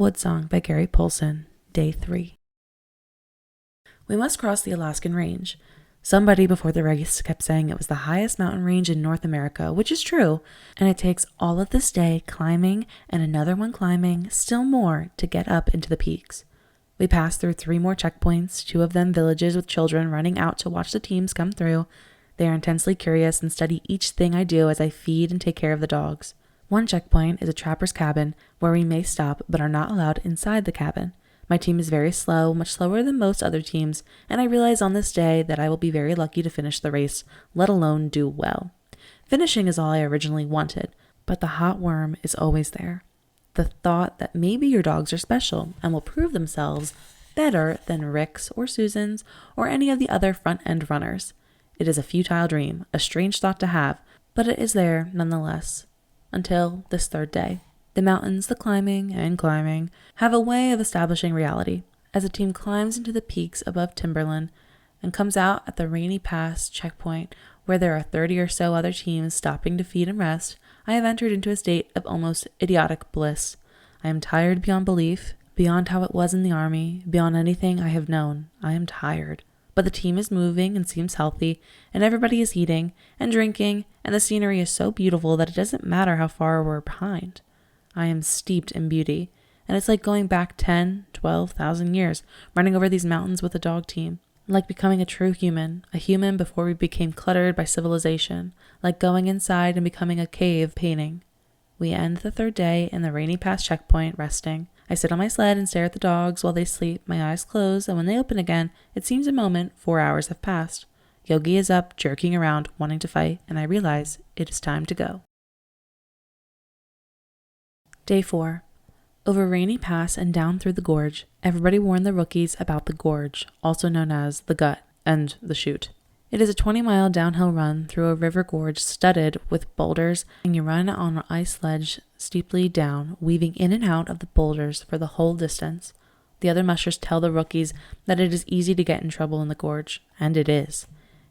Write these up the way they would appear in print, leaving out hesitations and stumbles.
Woodsong by Gary Pualsen, Day 3. We must cross the Alaskan range. Somebody before the race kept saying it was the highest mountain range in North America, which is true, and it takes all of this day climbing and another one climbing, still more, to get up into the peaks. We pass through 3 more checkpoints, 2 of them villages with children running out to watch the teams come through. They are intensely curious and study each thing I do as I feed and take care of the dogs. One checkpoint is a trapper's cabin where we may stop but are not allowed inside the cabin. My team is very slow, much slower than most other teams, and I realize on this day that I will be very lucky to finish the race, let alone do well. Finishing is all I originally wanted, but the hot worm is always there. The thought that maybe your dogs are special and will prove themselves better than Rick's or Susan's or any of the other front-end runners. It is a futile dream, a strange thought to have, but it is there nonetheless. Until this 3rd day. The mountains, the climbing and climbing, have a way of establishing reality. As the team climbs into the peaks above Timberland and comes out at the Rainy Pass checkpoint where there are 30 or so other teams stopping to feed and rest, I have entered into a state of almost idiotic bliss. I am tired beyond belief, beyond how it was in the army, beyond anything I have known. I am tired. But the team is moving and seems healthy, and everybody is eating and drinking, and the scenery is so beautiful that it doesn't matter how far we're behind. I am steeped in beauty, and it's like going back 10, 12,000 years, running over these mountains with a dog team. Like becoming a true human, a human before we became cluttered by civilization, like going inside and becoming a cave painting. We end the 3rd day in the Rainy Pass checkpoint, resting. I sit on my sled and stare at the dogs while they sleep, my eyes closed, and when they open again, it seems a moment 4 hours have passed. Yogi is up, jerking around, wanting to fight, and I realize it is time to go. Day 4. Over Rainy Pass and down through the gorge, everybody warned the rookies about the gorge, also known as the gut and the chute. It is a 20-mile downhill run through a river gorge studded with boulders, and you run on an ice sledge steeply down, weaving in and out of the boulders for the whole distance. The other mushers tell the rookies that it is easy to get in trouble in the gorge, and it is.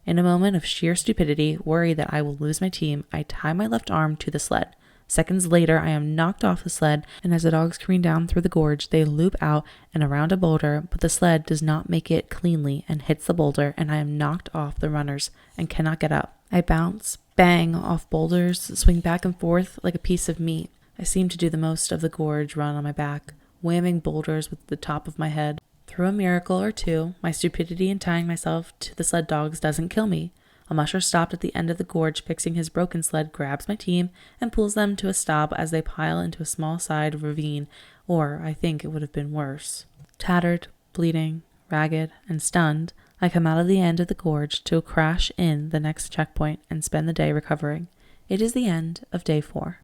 In a moment of sheer stupidity, worried that I will lose my team, I tie my left arm to the sled. Seconds later, I am knocked off the sled, and as the dogs careen down through the gorge, they loop out and around a boulder, but the sled does not make it cleanly and hits the boulder, and I am knocked off the runners and cannot get up. I bounce, bang, off boulders, swing back and forth like a piece of meat. I seem to do the most of the gorge run on my back, whamming boulders with the top of my head. Through a miracle or two, my stupidity in tying myself to the sled dogs doesn't kill me. A musher stopped at the end of the gorge, fixing his broken sled, grabs my team, and pulls them to a stop as they pile into a small side ravine, or I think it would have been worse. Tattered, bleeding, ragged, and stunned, I come out of the end of the gorge to crash in the next checkpoint and spend the day recovering. It is the end of Day 4.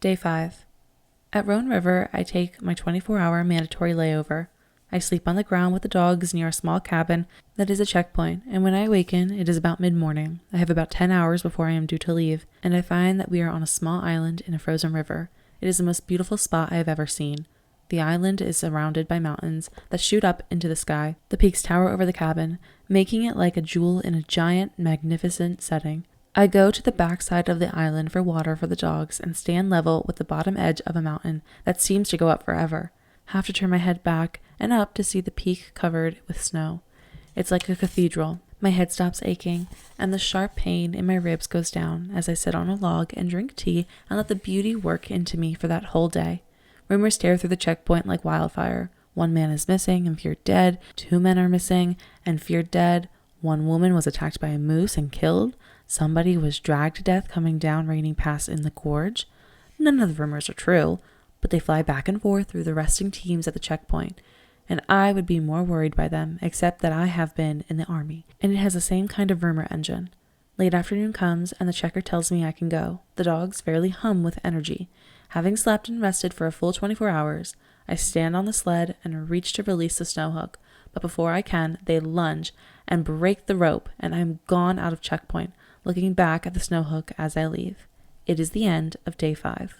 Day 5. At Rohn River, I take my 24-hour mandatory layover. I sleep on the ground with the dogs near a small cabin that is a checkpoint, and when I awaken, it is about mid-morning. I have about 10 hours before I am due to leave, and I find that we are on a small island in a frozen river. It is the most beautiful spot I have ever seen. The island is surrounded by mountains that shoot up into the sky. The peaks tower over the cabin, making it like a jewel in a giant, magnificent setting. I go to the backside of the island for water for the dogs and stand level with the bottom edge of a mountain that seems to go up forever. Have to turn my head back and up to see the peak covered with snow. It's like a cathedral. My head stops aching, and the sharp pain in my ribs goes down as I sit on a log and drink tea and let the beauty work into me for that whole day. Rumors tear through the checkpoint like wildfire. 1 man is missing and feared dead. 2 men are missing and feared dead. 1 woman was attacked by a moose and killed. Somebody was dragged to death coming down Rainy Pass in the gorge. None of the rumors are true, but they fly back and forth through the resting teams at the checkpoint, and I would be more worried by them, except that I have been in the army, and it has the same kind of rumor engine. Late afternoon comes, and the checker tells me I can go. The dogs fairly hum with energy. Having slept and rested for a full 24 hours, I stand on the sled and reach to release the snow hook, but before I can, they lunge and break the rope, and I am gone out of checkpoint, looking back at the snow hook as I leave. It is the end of Day 5.